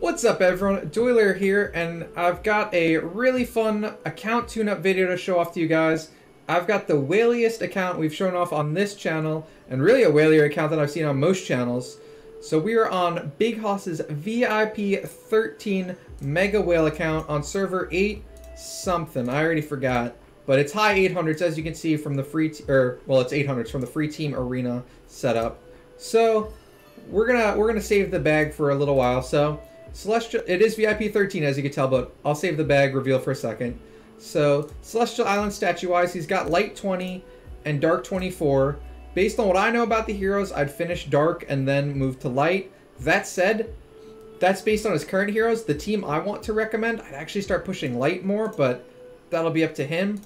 What's up everyone, Doyler here, and I've got a really fun account tune-up video to show off to you guys. I've got the whaliest account we've shown off on this channel, and really a whalier account that I've seen on most channels. So we are on BigHoss's VIP 13 Mega Whale account on server 8 something, I already forgot. But it's high 800s as you can see from the free, it's 800s from the free team arena setup. So we're gonna save the bag for a little while. So Celestial, it is VIP 13 as you can tell, but I'll save the bag reveal for a second. So Celestial Island statue wise, he's got light 20 and dark 24. Based on what I know about the heroes, I'd finish dark and then move to light. That said, that's based on his current heroes. The team I want to recommend, I'd actually start pushing light more, but that'll be up to him.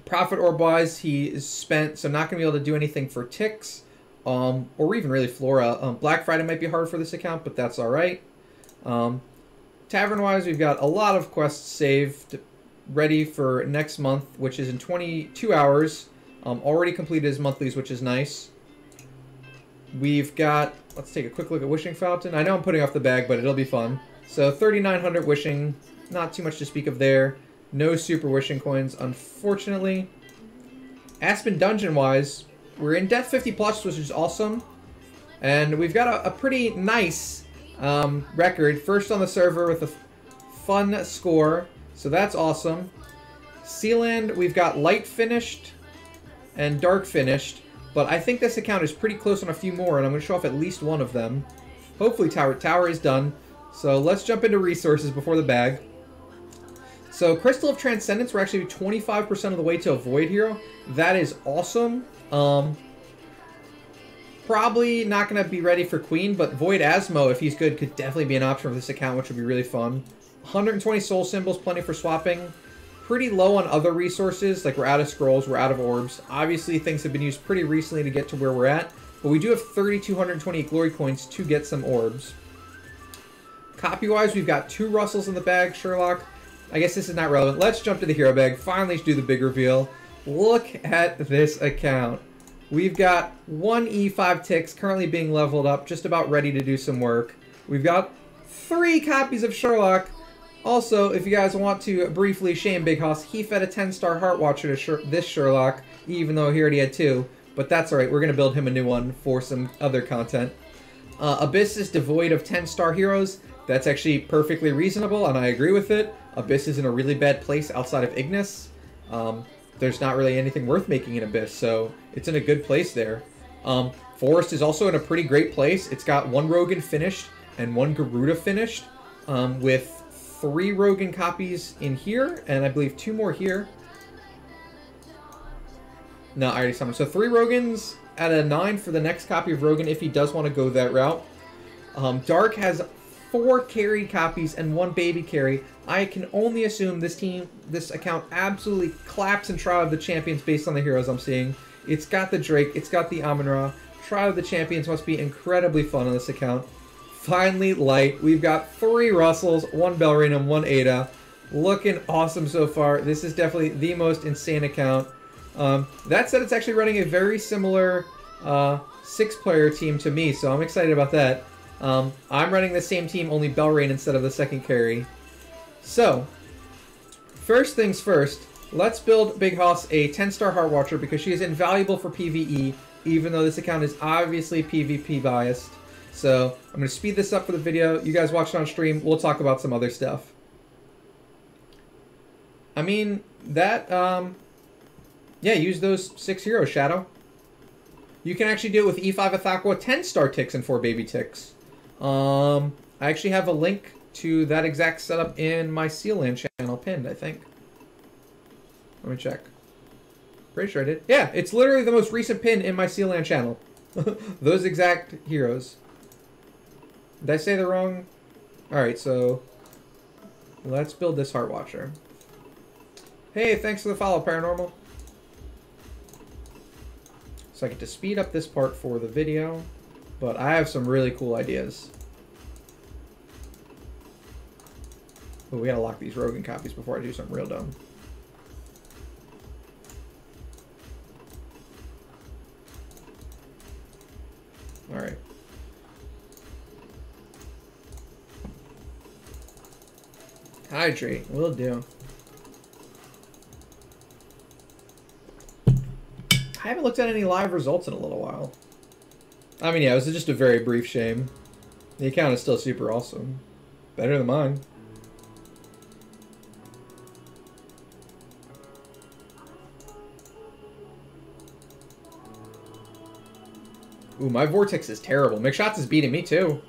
Profit orb wise, he is spent, so not gonna be able to do anything for ticks, or even really Flora. Black Friday might be hard for this account, but that's all right. Tavern wise, we've got a lot of quests saved, ready for next month, which is in 22 hours. Already completed his monthlies, which is nice. We've got, let's take a quick look at Wishing Fountain. I know I'm putting off the bag, but it'll be fun. So 3,900 wishing, not too much to speak of there. No super wishing coins, unfortunately. Aspen Dungeon wise, we're in Death 50 plus, which is awesome. And we've got a pretty nice record. First on the server with a fun score, so that's awesome. Sealand, we've got light finished and dark finished, but I think this account is pretty close on a few more, and I'm going to show off at least one of them. Hopefully Tower is done. So let's jump into resources before the bag. So Crystal of Transcendence, we're actually 25% of the way to a Void hero. That is awesome. Probably not going to be ready for Queen, but Void Asmo, if he's good, could definitely be an option for this account, which would be really fun. 120 soul symbols, plenty for swapping. Pretty low on other resources, like we're out of scrolls, we're out of orbs. Obviously, things have been used pretty recently to get to where we're at, but we do have 3,220 glory coins to get some orbs. Copy-wise, we've got 2 Russells in the bag, Sherlock. I guess this is not relevant. Let's jump to the hero bag. Finally do the big reveal. Look at this account. We've got 1 E5 ticks currently being leveled up, just about ready to do some work. We've got 3 copies of Sherlock. Also, if you guys want to briefly shame BigHoss, he fed a 10-star Heart Watcher to this Sherlock, even though he already had 2. But that's alright, we're going to build him a new one for some other content. Abyss is devoid of 10-star heroes. That's actually perfectly reasonable, and I agree with it. Abyss is in a really bad place outside of Ignis. There's not really anything worth making in Abyss, so it's in a good place there. Forest is also in a pretty great place. It's got 1 Rogan finished and 1 Garuda finished, with 3 Rogan copies in here, and I believe 2 more here. No, I already summoned. So 3 Rogans at a 9 for the next copy of Rogan if he does want to go that route. Dark has 4 Carrie copies and 1 baby Carrie. I can only assume this account absolutely claps in Trial of the Champions based on the heroes I'm seeing. It's got the Drake, it's got the Amun-Ra. Trial of the Champions must be incredibly fun on this account. Finally, light. We've got 3 Russells, 1 Belrinum, 1 Ada. Looking awesome so far. This is definitely the most insane account. That said, it's actually running a very similar 6-player team to me, so I'm excited about that. I'm running the same team, only Belrain instead of the second carry. So, first things first, let's build BigHoss a 10-star Heart Watcher because she is invaluable for PvE, even though this account is obviously PvP biased. So, I'm going to speed this up for the video. You guys watch it on stream. We'll talk about some other stuff. I mean, that, yeah, use those 6 heroes, Shadow. You can actually do it with E5 Athakwa, 10-star ticks and 4 baby ticks. I actually have a link to that exact setup in my Sealand channel pinned, I think. Let me check. Pretty sure I did. Yeah, it's literally the most recent pin in my Sealand channel. Those exact heroes. Did I say the wrong? Alright, so let's build this Heart Watcher. Hey, thanks for the follow, Paranormal. So I get to speed up this part for the video, but I have some really cool ideas. But we gotta lock these Rogan copies before I do something real dumb. Alright. Hydrate. Will do. I haven't looked at any live results in a little while. I mean, yeah, it was just a very brief shame. The account is still super awesome. Better than mine. Ooh, my Vortex is terrible. McShots is beating me too.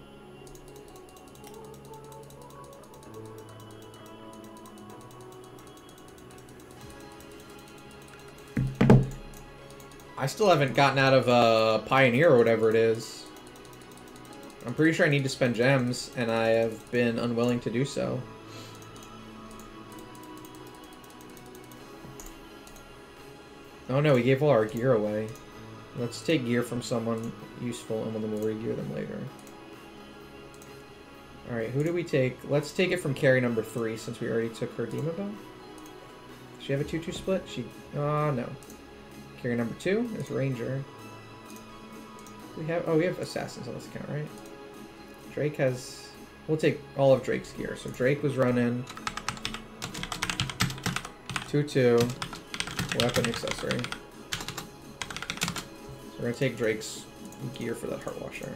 I still haven't gotten out of Pioneer or whatever it is. I'm pretty sure I need to spend gems, and I have been unwilling to do so. Oh no, we gave all our gear away. Let's take gear from someone useful, and then we'll re-gear them later. Alright, who do we take? Let's take it from Carrie number 3, since we already took her Demon Bell. Does she have a 2-2 split? No. Carrie number 2 is Ranger. We have Assassins on this account, right? Drake has... We'll take all of Drake's gear. So Drake was running 2-2, weapon accessory. We're going to take Drake's gear for that Heart Washer.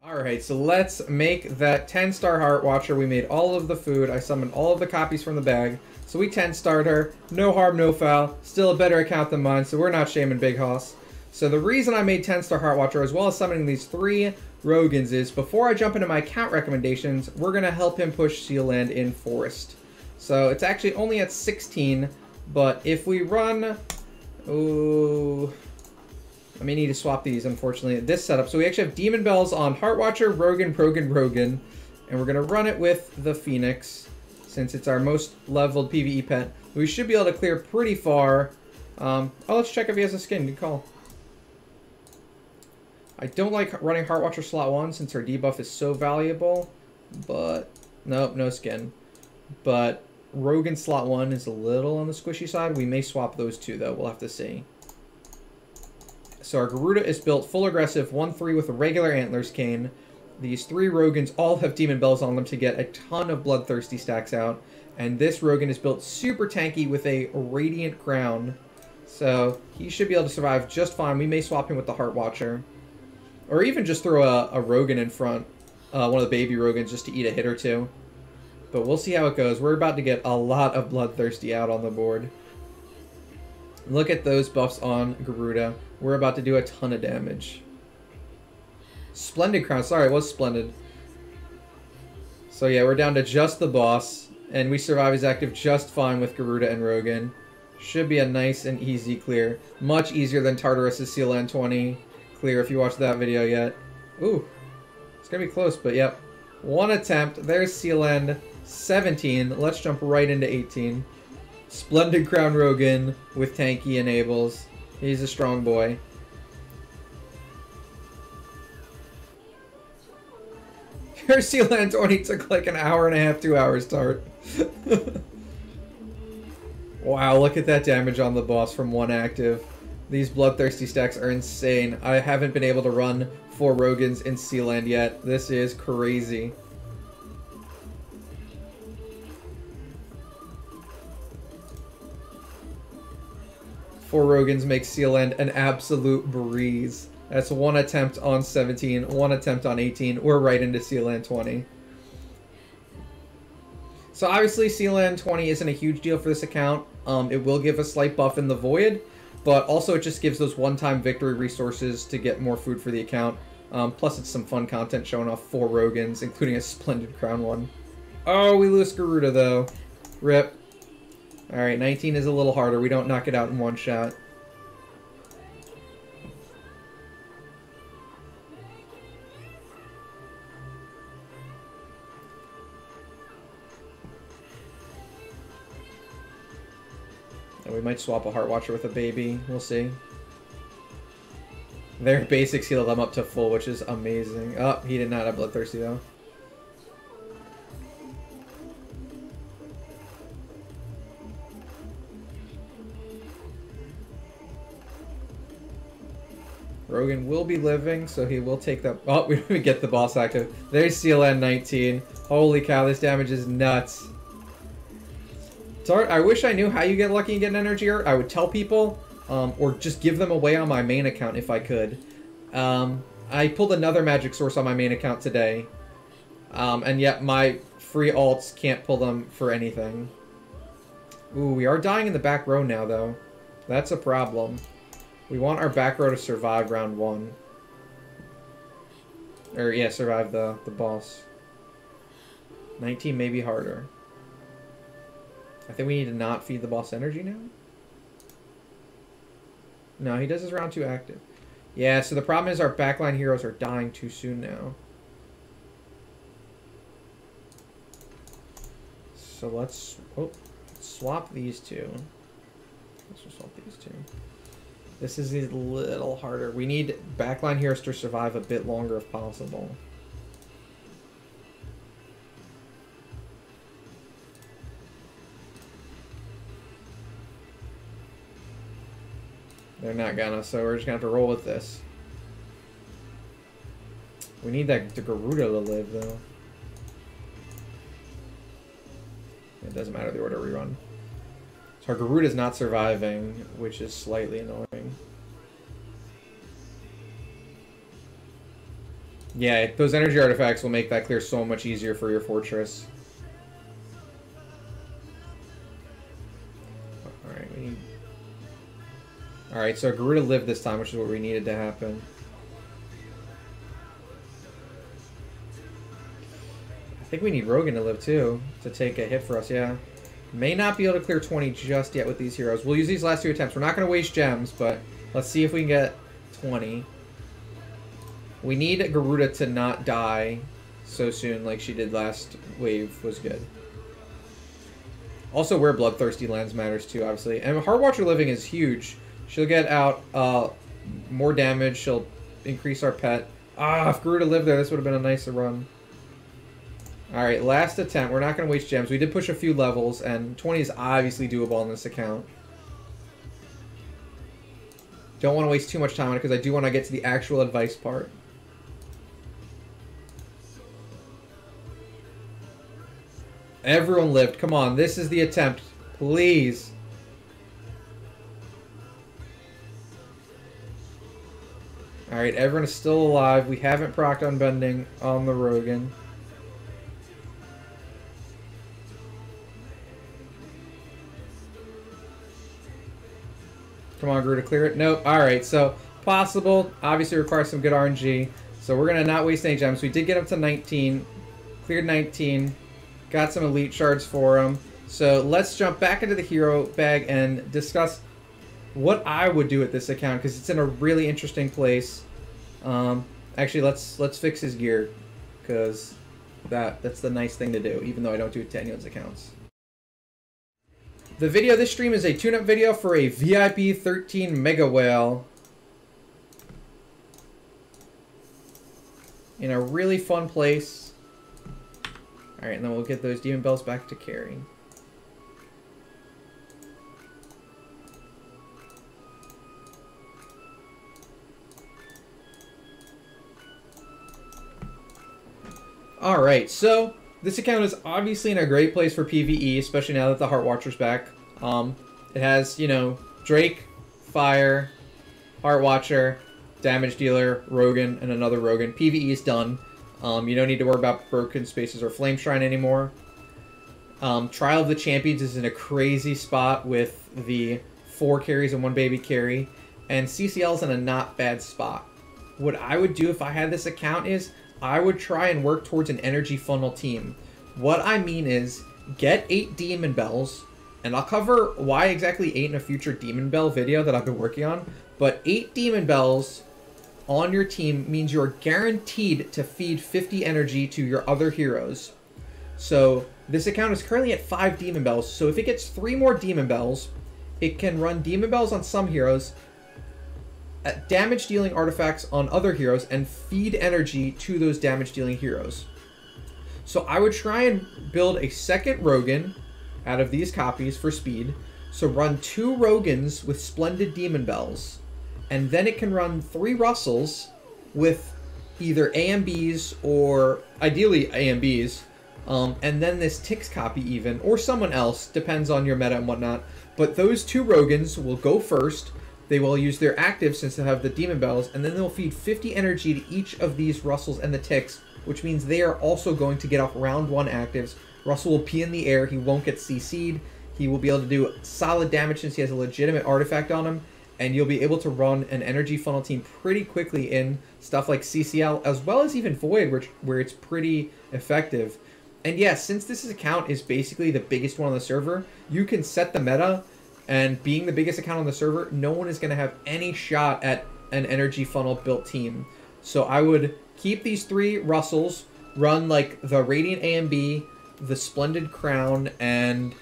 Alright, so let's make that 10-star Heart Watcher. We made all of the food. I summoned all of the copies from the bag. So we 10-starred her. No harm, no foul. Still a better account than mine, so we're not shaming BigHoss. So the reason I made 10-star Heart Watcher, as well as summoning these 3 Rogans, is before I jump into my account recommendations, we're going to help him push Sealand in Forest. So it's actually only at 16, but if we run... Ooh... I may need to swap these, unfortunately, at this setup. So we actually have Demon Bells on Heart Watcher, Rogan, and we're going to run it with the Phoenix, since it's our most leveled PvE pet. We should be able to clear pretty far. Let's check if he has a skin. Good call. I don't like running Heart Watcher slot 1, since her debuff is so valuable, but... Nope, no skin. But Rogan slot 1 is a little on the squishy side. We may swap those two, though. We'll have to see. So our Garuda is built full aggressive, 1-3 with a regular Antlers cane. These 3 Rogans all have Demon Bells on them to get a ton of Bloodthirsty stacks out. And this Rogan is built super tanky with a Radiant Crown. So he should be able to survive just fine. We may swap him with the Heart Watcher. Or even just throw a Rogan in front. One of the baby Rogans just to eat a hit or two. But we'll see how it goes. We're about to get a lot of Bloodthirsty out on the board. Look at those buffs on Garuda. We're about to do a ton of damage. Splendid Crown. Sorry, it was Splendid. So yeah, we're down to just the boss. And we survive his active just fine with Garuda and Rogan. Should be a nice and easy clear. Much easier than Tartarus's Sealand 20 clear if you watched that video yet. Ooh. It's going to be close, but yep. 1 attempt. There's Sealand 17. Let's jump right into 18. Splendid Crown Rogan with tanky enables. He's a strong boy. Your Sealand 20 took like an hour and a half, 2 hours start. Wow, look at that damage on the boss from 1 active. These Bloodthirsty stacks are insane. I haven't been able to run 4 Rogans in Sealand yet. This is crazy. Four Rogans make Sealand an absolute breeze. That's 1 attempt on 17, 1 attempt on 18. We're right into Sealand 20. So obviously Sealand 20 isn't a huge deal for this account. It will give a slight buff in the Void, but also it just gives those one-time victory resources to get more food for the account. Plus it's some fun content showing off 4 Rogans, including a Splendid Crown one. Oh, we lose Garuda though. Rip. Alright, 19 is a little harder. We don't knock it out in 1 shot. And we might swap a Heart Watcher with a baby. We'll see. Their basics heal them up to full, which is amazing. Oh, he did not have Bloodthirsty though. Rogan will be living, so he will take that. Oh, we get the boss active. There's Sealand 19. Holy cow, this damage is nuts. I wish I knew how you get lucky and get an energy art. I would tell people, or just give them away on my main account if I could. I pulled another magic source on my main account today, and yet my free alts can't pull them for anything. Ooh, we are dying in the back row now, though. That's a problem. We want our back row to survive round 1. Or, yeah, survive the boss. 19 may be harder. I think we need to not feed the boss energy now. No, he does his round 2 active. Yeah, so the problem is our backline heroes are dying too soon now. So let's swap these two. Let's just swap these two. This is a little harder. We need backline heroes to survive a bit longer if possible. They're not gonna, so we're just gonna have to roll with this. We need the Garuda to live, though. It doesn't matter the order we run. So our Garuda's not surviving, which is slightly annoying. Yeah, those energy artifacts will make that clear so much easier for your fortress. Alright, we need... Alright, so Garuda lived this time, which is what we needed to happen. I think we need Rogan to live too, to take a hit for us, yeah. May not be able to clear 20 just yet with these heroes. We'll use these last 2 attempts. We're not going to waste gems, but let's see if we can get 20. We need Garuda to not die so soon like she did last wave was good. Also, where Bloodthirsty lands matters too, obviously. And Heartwatcher living is huge. She'll get out more damage. She'll increase our pet. Ah, if Garuda lived there, this would have been a nicer run. Alright, last attempt. We're not going to waste gems. We did push a few levels, and 20 is obviously doable on this account. Don't want to waste too much time on it, because I do want to get to the actual advice part. Everyone lived. Come on, this is the attempt. Please. Alright, everyone is still alive. We haven't procced Unbending on the Rogan. Come on, Garuda, clear it. Nope. Alright, so possible. Obviously requires some good RNG. So we're going to not waste any gems. We did get up to 19. Cleared 19. Got some elite shards for him. So let's jump back into the hero bag and discuss what I would do with this account, because it's in a really interesting place. Actually, let's fix his gear, because that's the nice thing to do, even though I don't do it to anyone's accounts. The video of this stream is a tune-up video for a VIP 13 Mega Whale in a really fun place. Alright, and then we'll get those demon bells back to Carrie. Alright, so this account is obviously in a great place for PvE, especially now that the Heartwatcher's back. It has, you know, Drake, Fire, Heartwatcher, Damage Dealer, Rogan, and another Rogan. PvE is done. You don't need to worry about Broken Spaces or Flame Shrine anymore. Trial of the Champions is in a crazy spot with the 4 carries and 1 baby carry. And CCL is in a not bad spot. What I would do if I had this account is I would try and work towards an energy funnel team. What I mean is get 8 Demon Bells, and I'll cover why exactly 8 in a future Demon Bell video that I've been working on. But 8 Demon Bells on your team means you're guaranteed to feed 50 energy to your other heroes. So this account is currently at 5 Demon Bells, so if it gets 3 more Demon Bells, it can run Demon Bells on some heroes, damage dealing artifacts on other heroes, and feed energy to those damage dealing heroes. So I would try and build a second Rogan out of these copies for speed. So run 2 Rogans with Splendid Demon Bells, and then it can run 3 Russells with either AMBs or ideally AMBs, and then this Tix copy even, or someone else, depends on your meta and whatnot. But those 2 Rogans will go first. They will use their active since they have the Demon Bells, and then they'll feed 50 energy to each of these Russells and the Tix, which means they are also going to get off round 1 actives. Russell will pee in the air, he won't get CC'd, he will be able to do solid damage since he has a legitimate artifact on him, and you'll be able to run an energy funnel team pretty quickly in stuff like CCL, as well as even Void, where it's pretty effective. And yeah, since this account is basically the biggest one on the server, you can set the meta, and being the biggest account on the server, no one is going to have any shot at an energy funnel built team. So I would keep these 3 Russells, run like the Radiant AMB, the Splendid Crown, and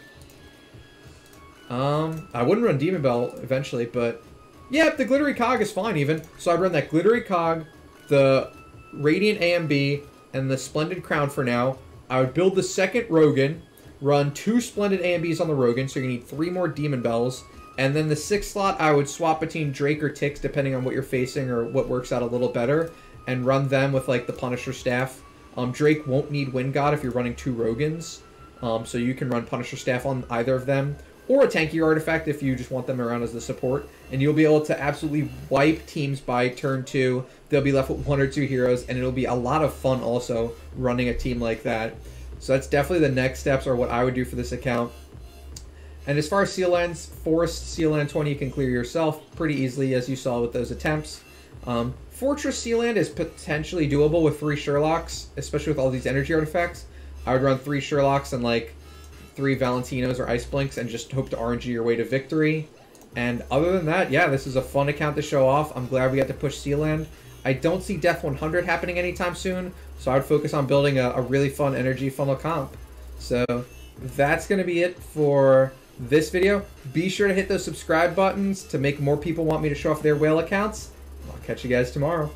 I wouldn't run Demon Bell eventually, but yeah, the Glittery Cog is fine even. So I'd run that Glittery Cog, the Radiant AMB, and the Splendid Crown for now. I would build the second Rogan, run 2 Splendid AMBs on the Rogan, so you need 3 more Demon Bells. And then the 6th slot, I would swap between Drake or Tix, depending on what you're facing or what works out a little better, and run them with, like, the Punisher Staff. Drake won't need Wind God if you're running 2 Rogans, so you can run Punisher Staff on either of them, or a tankier artifact if you just want them around as the support, and you'll be able to absolutely wipe teams by turn 2. They'll be left with 1 or 2 heroes, and it'll be a lot of fun also running a team like that. So that's definitely the next steps, or what I would do for this account. And as far as Sealands, Forest Sealand 20 you can clear yourself pretty easily, as you saw with those attempts. Fortress Sealand is potentially doable with 3 Sherlocks, especially with all these energy artifacts. I would run 3 Sherlocks and like 3 Valentinos or Ice Blinks and just hope to RNG your way to victory. And other than that, yeah, this is a fun account to show off. I'm glad we got to push Sealand. I don't see Death 100 happening anytime soon, so I would focus on building a really fun energy funnel comp. So that's going to be it for this video. Be sure to hit those subscribe buttons to make more people want me to show off their whale accounts. I'll catch you guys tomorrow.